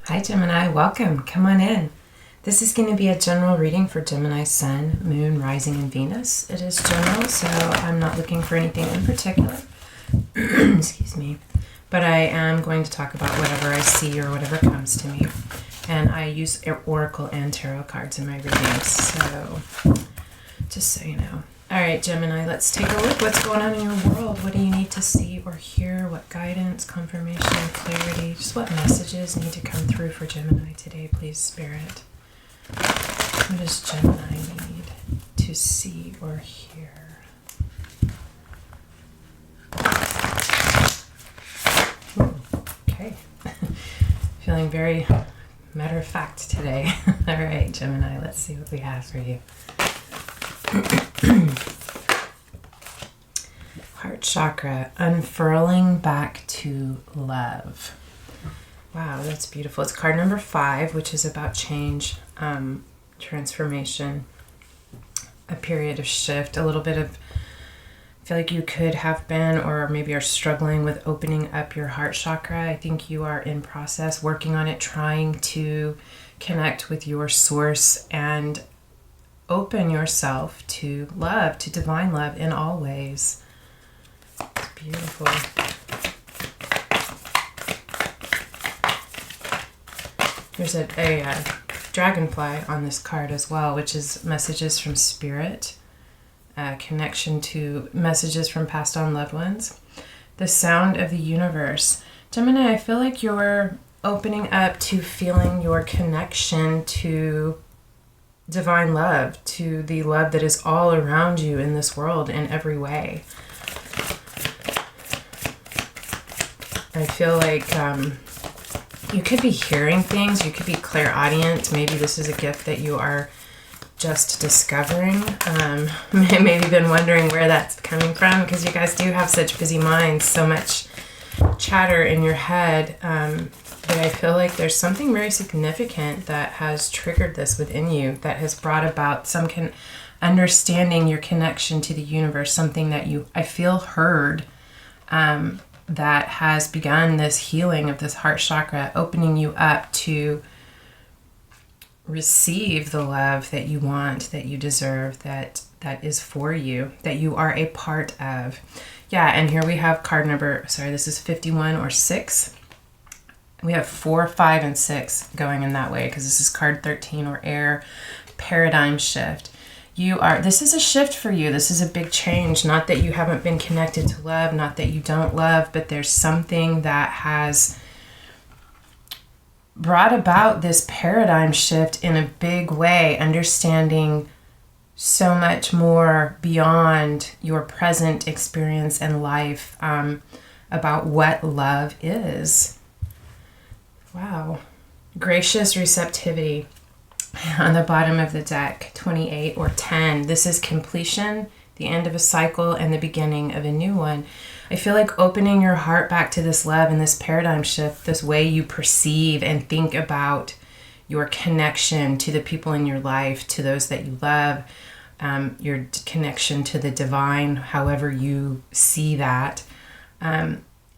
Hi Gemini, welcome. Come on in. This is going to be a general reading for Gemini Sun, Moon, Rising, and Venus. It is general, so I'm not looking for anything in particular. Excuse me. But I am going to talk about whatever I see or whatever comes to me. And I use Oracle and Tarot cards in my readings, so just so you know. All right, Gemini, let's take a look. What's going on in your world? What do you need to see or hear? What guidance, confirmation, clarity? Just what messages need to come through for Gemini today, please, Spirit? What does Gemini need to see or hear? Ooh, okay. Feeling very matter of fact today. All right, Gemini, let's see what we have for you. Heart chakra, unfurling back to love. Wow, that's beautiful. It's card number 5, which is about change, transformation, a period of shift, a little bit of, I feel like you could have been or maybe are struggling with opening up your heart chakra. I think you are in process, working on it, trying to connect with your source and open yourself to love, to divine love in all ways. It's beautiful. There's a dragonfly on this card as well, which is messages from spirit, connection to messages from passed on loved ones. The sound of the universe. Gemini, I feel like you're opening up to feeling your connection to divine love, to the love that is all around you in this world in every way. I feel like you could be hearing things, you could be clairaudient. Maybe this is a gift that you are just discovering. Maybe been wondering where that's coming from, because you guys do have such busy minds, so much chatter in your head. But I feel like there's something very significant that has triggered this within you, that has brought about some understanding your connection to the universe, something that you, I feel, heard, that has begun this healing of this heart chakra, opening you up to receive the love that you want, that you deserve, that is for you, that you are a part of. Yeah, and here we have card number, this is 51 or 6. We have 4, 5, and 6 going in that way, because this is card 13 or air, paradigm shift. This is a shift for you. This is a big change. Not that you haven't been connected to love, not that you don't love, but there's something that has brought about this paradigm shift in a big way, understanding so much more beyond your present experience and life, about what love is. Wow. Gracious receptivity on the bottom of the deck, 28 or 10. This is completion, the end of a cycle, and the beginning of a new one. I feel like opening your heart back to this love and this paradigm shift, this way you perceive and think about your connection to the people in your life, to those that you love, your connection to the divine, however you see that,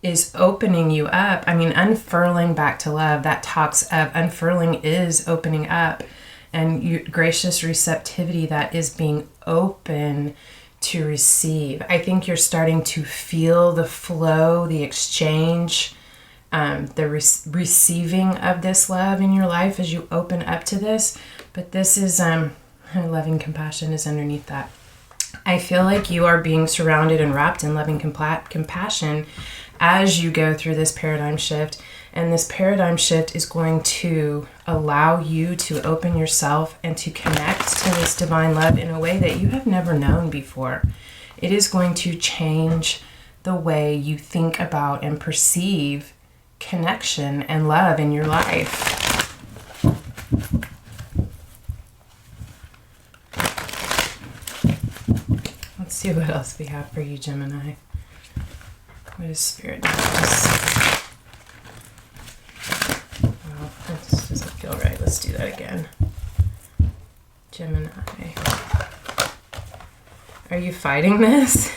is opening you up. I mean, unfurling back to love, that talks of unfurling is opening up, and your gracious receptivity, that is being open to receive. I think you're starting to feel the flow, the exchange, the receiving of this love in your life as you open up to this. But this is loving compassion is underneath that. I feel like you are being surrounded and wrapped in loving compassion as you go through this paradigm shift. And this paradigm shift is going to allow you to open yourself and to connect to this divine love in a way that you have never known before. It is going to change the way you think about and perceive connection and love in your life. Let's see what else we have for you, Gemini. What is Spirit doing? Wow, this doesn't feel right. Let's do that again. Gemini. Are you fighting this?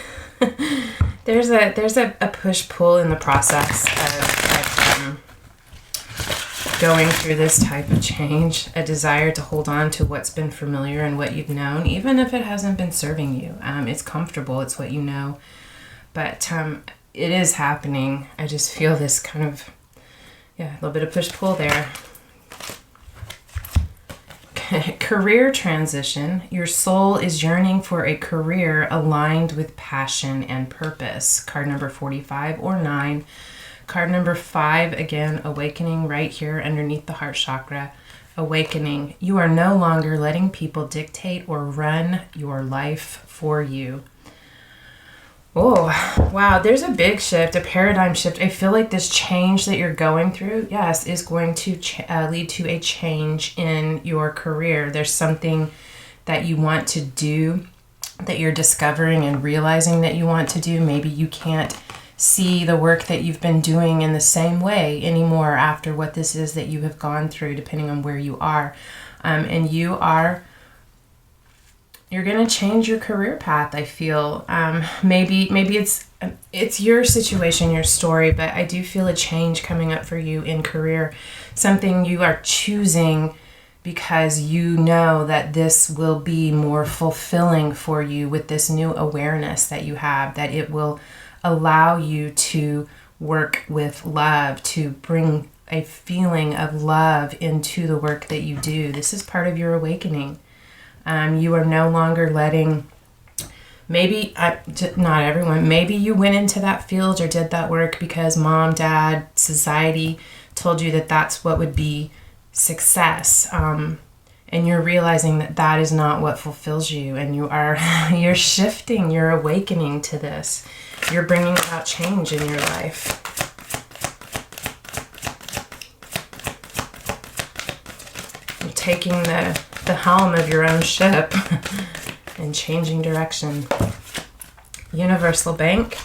There's a push-pull in the process of going through this type of change, a desire to hold on to what's been familiar and what you've known, even if it hasn't been serving you. It's comfortable, it's what you know, but it is happening. I just feel this kind of, a little bit of push-pull there. Career transition. Your soul is yearning for a career aligned with passion and purpose. Card number 45 or 9. Card number 5, again, awakening right here underneath the heart chakra. Awakening. You are no longer letting people dictate or run your life for you. Oh, wow. There's a big shift, a paradigm shift. I feel like this change that you're going through, yes, is going to lead to a change in your career. There's something that you want to do that you're discovering and realizing that you want to do. Maybe you can't see the work that you've been doing in the same way anymore after what this is that you have gone through, depending on where you are. And you're going to change your career path, I feel. Maybe it's your situation, your story, but I do feel a change coming up for you in career. Something you are choosing because you know that this will be more fulfilling for you with this new awareness that you have, that it will allow you to work with love, to bring a feeling of love into the work that you do. This is part of your awakening. You are no longer letting, maybe, not everyone, maybe you went into that field or did that work because mom, dad, society told you that that's what would be success. And you're realizing that that is not what fulfills you. And you're shifting, you're awakening to this. You're bringing about change in your life. You're taking the helm of your own ship and changing direction. Universal Bank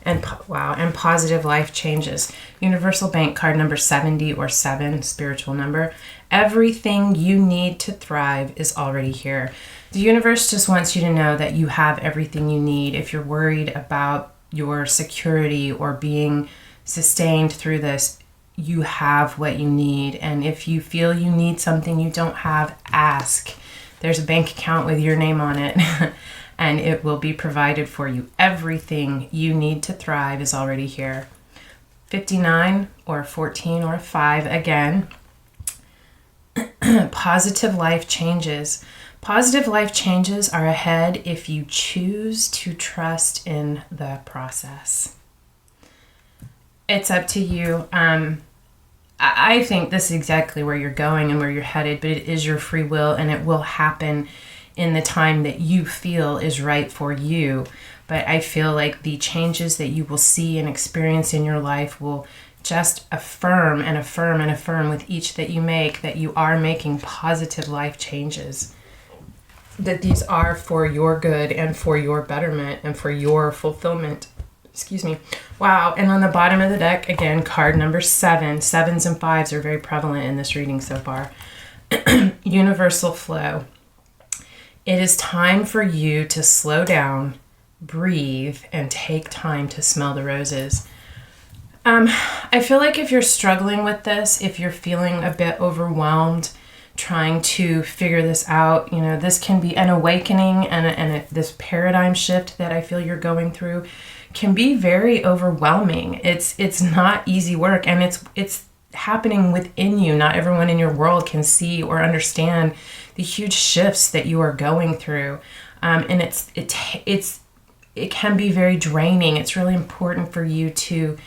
and positive life changes. Universal Bank, card number 70 or 7, spiritual number. Everything you need to thrive is already here. The universe just wants you to know that you have everything you need. If you're worried about your security or being sustained through this, you have what you need. And if you feel you need something you don't have, ask. There's a bank account with your name on it and it will be provided for you. Everything you need to thrive is already here. 59 or 14 or 5 again. Positive life changes. Positive life changes are ahead if you choose to trust in the process. It's up to you. I think this is exactly where you're going and where you're headed, but it is your free will and it will happen in the time that you feel is right for you. But I feel like the changes that you will see and experience in your life will just affirm and affirm and affirm with each that you make that you are making positive life changes. That these are for your good and for your betterment and for your fulfillment. Excuse me. Wow. And on the bottom of the deck, again, card number 7. 7s and 5s are very prevalent in this reading so far. Universal flow. It is time for you to slow down, breathe, and take time to smell the roses. I feel like if you're struggling with this, if you're feeling a bit overwhelmed, trying to figure this out, this can be an awakening and this paradigm shift that I feel you're going through can be very overwhelming. It's not easy work, and it's happening within you. Not everyone in your world can see or understand the huge shifts that you are going through, and it can be very draining. It's really important for you to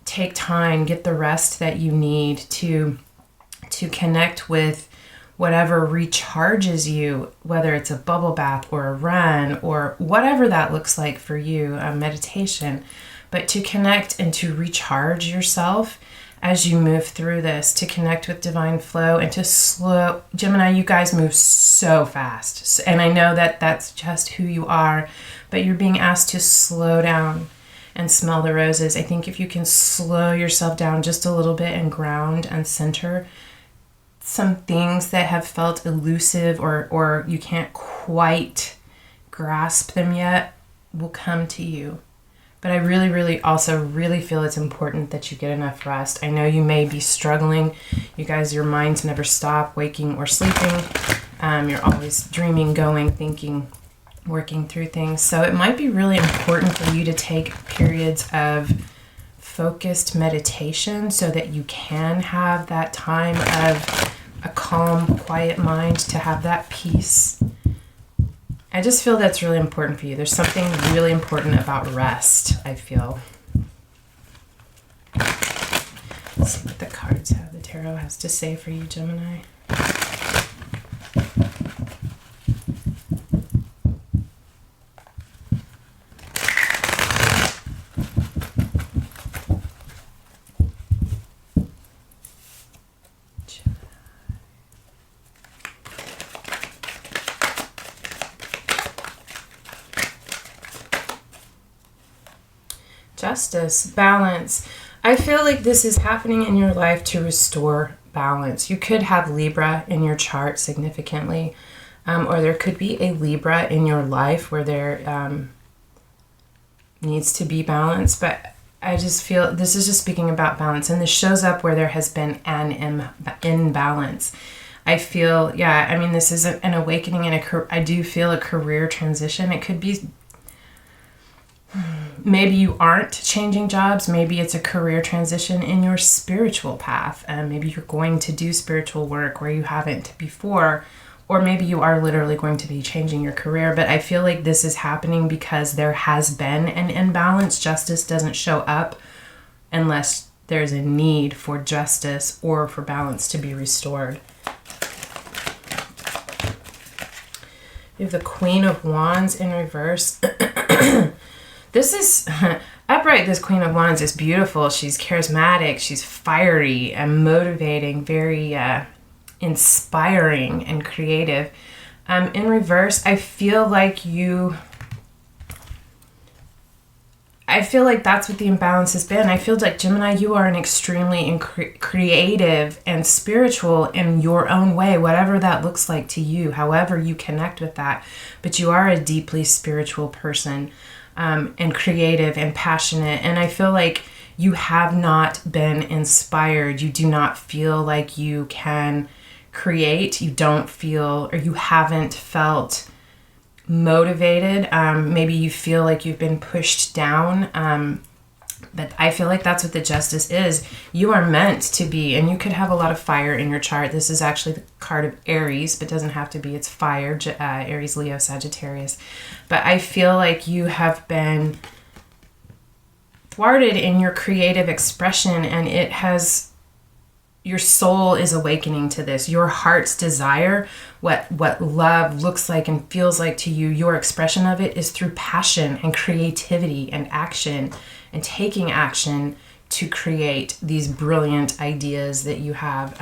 take time, get the rest that you need to connect with whatever recharges you, whether it's a bubble bath or a run or whatever that looks like for you, a meditation, but to connect and to recharge yourself as you move through this, to connect with divine flow and to slow. Gemini, you guys move so fast. And I know that that's just who you are, but you're being asked to slow down and smell the roses. I think if you can slow yourself down just a little bit and ground and center, some things that have felt elusive or you can't quite grasp them yet will come to you. But I really, really also really feel it's important that you get enough rest. I know you may be struggling. You guys, your minds never stop, waking or sleeping. You're always dreaming, going, thinking, working through things. So it might be really important for you to take periods of focused meditation so that you can have that time of a calm, quiet mind, to have that peace. I just feel that's really important for you. There's something really important about rest, I feel. Let's see what the cards have, the tarot has to say for you, Gemini. Justice, balance. I feel like this is happening in your life to restore balance. You could have Libra in your chart significantly, or there could be a Libra in your life where there needs to be balance. But I just feel this is just speaking about balance, and this shows up where there has been an imbalance. I feel, yeah, I mean, this is an awakening and I do feel a career transition. It could be maybe you aren't changing jobs. Maybe it's a career transition in your spiritual path. Maybe you're going to do spiritual work where you haven't before, or maybe you are literally going to be changing your career. But I feel like this is happening because there has been an imbalance. Justice doesn't show up unless there's a need for justice or for balance to be restored. You have the Queen of Wands in reverse. This is upright. This Queen of Wands is beautiful. She's charismatic. She's fiery and motivating, very inspiring and creative. In reverse, I feel like that's what the imbalance has been. I feel like, Gemini, you are an extremely creative and spiritual in your own way, whatever that looks like to you, however you connect with that. But you are a deeply spiritual person. And creative and passionate. And I feel like you have not been inspired. You do not feel like you can create. You don't feel, or you haven't felt motivated. Maybe you feel like you've been pushed down. But I feel like that's what the Justice is. You are meant to be, and you could have a lot of fire in your chart. This is actually the card of Aries, but doesn't have to be. It's fire, Aries, Leo, Sagittarius. But I feel like you have been thwarted in your creative expression, and your soul is awakening to this. Your heart's desire, what love looks like and feels like to you, your expression of it is through passion and creativity and action and taking action to create these brilliant ideas that you have.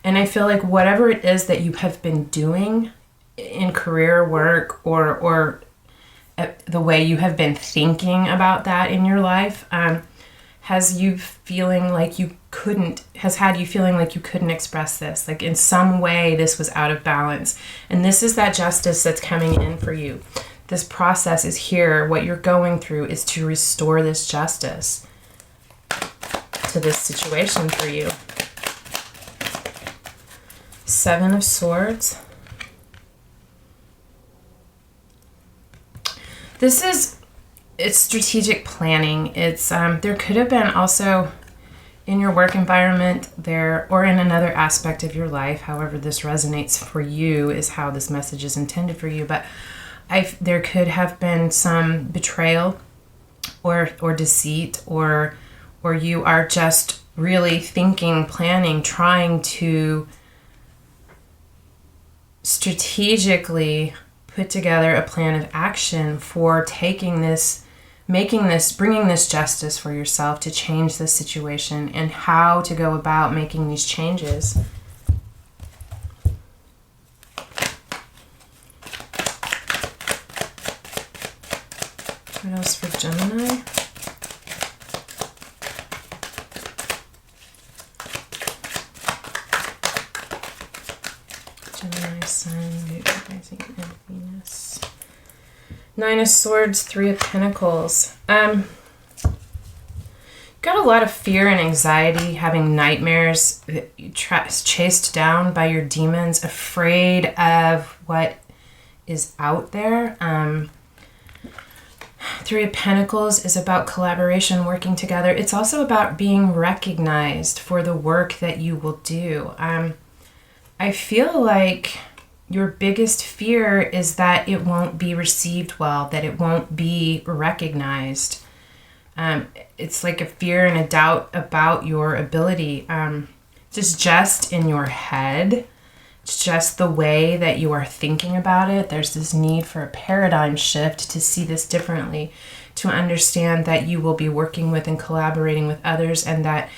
And I feel like whatever it is that you have been doing in career work or the way you have been thinking about that in your life, has had you feeling like you couldn't express this. Like in some way this was out of balance. And this is that justice that's coming in for you. This process is here. What you're going through is to restore this justice to this situation for you. 7 of Swords. It's strategic planning. It's there could have been also in your work environment there, or in another aspect of your life, however this resonates for you is how this message is intended for you. But there could have been some betrayal or deceit, or you are just really thinking, planning, trying to strategically put together a plan of action for taking this, bringing this justice for yourself to change this situation, and how to go about making these changes. What else for Gemini? Gemini, Sun, Moon, Rising, and Venus. 9 of Swords, 3 of Pentacles. Got a lot of fear and anxiety, having nightmares, chased down by your demons, afraid of what is out there. Three of Pentacles is about collaboration, working together. It's also about being recognized for the work that you will do. I feel like your biggest fear is that it won't be received well, that it won't be recognized. It's like a fear and a doubt about your ability. Just in your head. It's just the way that you are thinking about it. There's this need for a paradigm shift to see this differently, to understand that you will be working with and collaborating with others, and that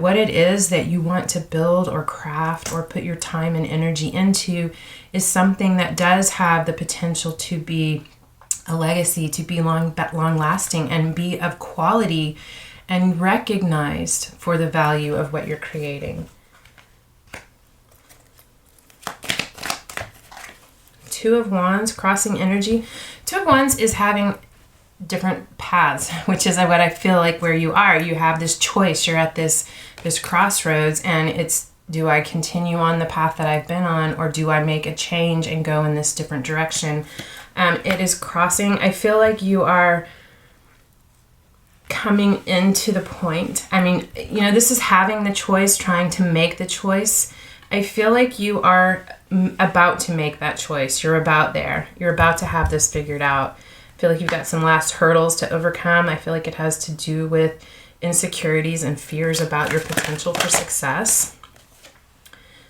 what it is that you want to build or craft or put your time and energy into is something that does have the potential to be a legacy, to be long lasting and be of quality and recognized for the value of what you're creating. Two of Wands, crossing energy. Two of Wands is having different paths, which is what I feel like where you are. You have this choice. You're at this crossroads, and it's, do I continue on the path that I've been on, or do I make a change and go in this different direction? It is crossing. I feel like you are coming into the point. I mean, this is having the choice, trying to make the choice. I feel like you are about to make that choice. You're about there. You're about to have this figured out. I feel like you've got some last hurdles to overcome. I feel like it has to do with insecurities and fears about your potential for success.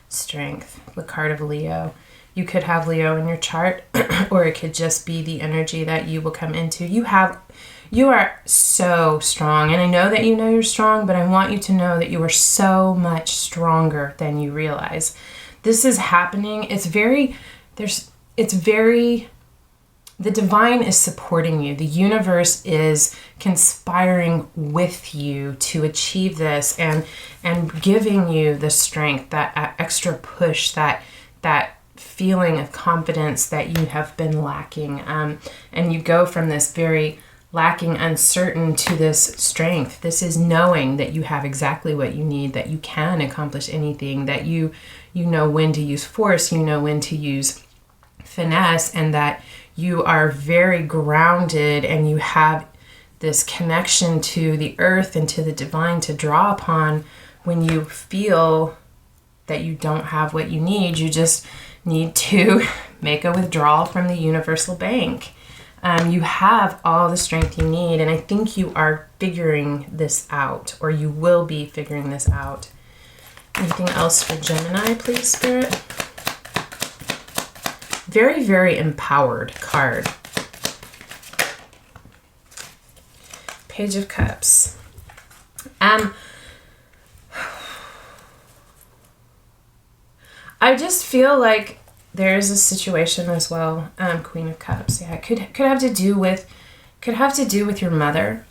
Strength, the card of Leo. You could have Leo in your chart, or it could just be the energy that you will come into. You are so strong, and I know that you know you're strong, but I want you to know that you are so much stronger than you realize. This is happening. The divine is supporting you. The universe is conspiring with you to achieve this, and giving you the strength, that extra push, that feeling of confidence that you have been lacking. And you go from this very lacking, uncertain, to this strength. This is knowing that you have exactly what you need, that you can accomplish anything, that you know when to use force, you know when to use finesse, and that you are very grounded, and you have this connection to the earth and to the divine to draw upon when you feel that you don't have what you need. You just need to make a withdrawal from the universal bank. You have all the strength you need, and I think you are figuring this out, or you will be figuring this out. Anything else for Gemini, please, Spirit? Very, very empowered card. Page of Cups. I just feel like there's a situation as well. Queen of Cups. Yeah, it could have to do with your mother.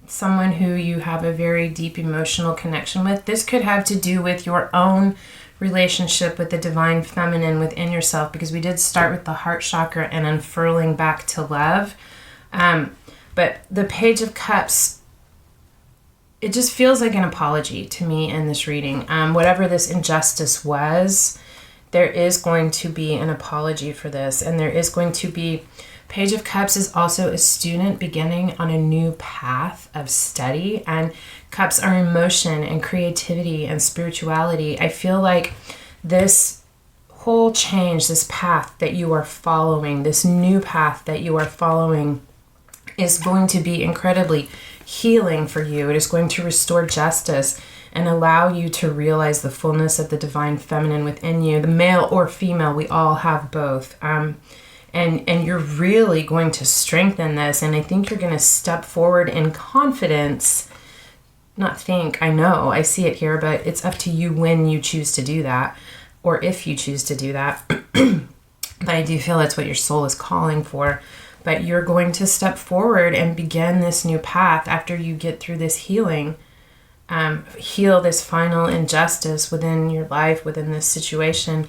Someone who you have a very deep emotional connection with. This could have to do with your own relationship with the divine feminine within yourself, because we did start with the heart chakra and unfurling back to love. But the Page of Cups, it just feels like an apology to me in this reading. Whatever this injustice was, there is going to be an apology for this, and there is going to be... Page of Cups is also a student beginning on a new path of study, and cups are emotion and creativity and spirituality. I feel like this whole change, this path that you are following, this new path that you are following, is going to be incredibly healing for you. It is going to restore justice and allow you to realize the fullness of the divine feminine within you. The male or female, we all have both. And you're really going to strengthen this. And I think you're going to step forward in confidence. Not think, I know, I see it here, but it's up to you when you choose to do that, or if you choose to do that. But I do feel that's what your soul is calling for. But you're going to step forward and begin this new path after you get through this healing. Heal this final injustice within your life, within this situation.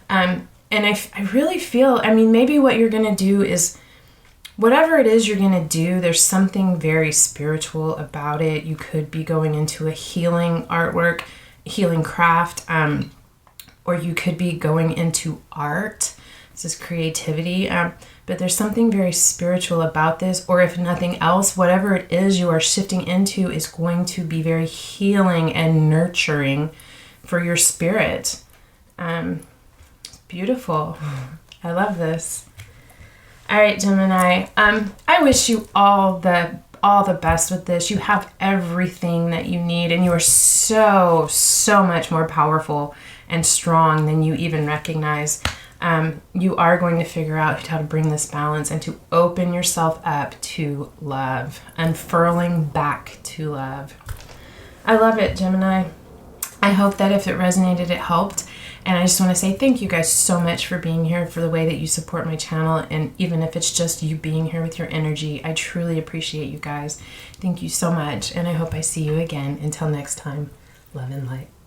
And I really feel, maybe what you're going to do is whatever it is you're going to do, there's something very spiritual about it. You could be going into a healing artwork, healing craft, or you could be going into art. This is creativity. But there's something very spiritual about this, or if nothing else, whatever it is you are shifting into is going to be very healing and nurturing for your spirit. Beautiful. I love this. All right, Gemini. I wish you all the best with this. You have everything that you need, and you are so much more powerful and strong than you even recognize. You are going to figure out how to bring this balance and to open yourself up to love, unfurling back to love. I love it, Gemini. I hope that if it resonated, it helped. And I just want to say thank you guys so much for being here, for the way that you support my channel. And even if it's just you being here with your energy, I truly appreciate you guys. Thank you so much. And I hope I see you again. Until next time, love and light.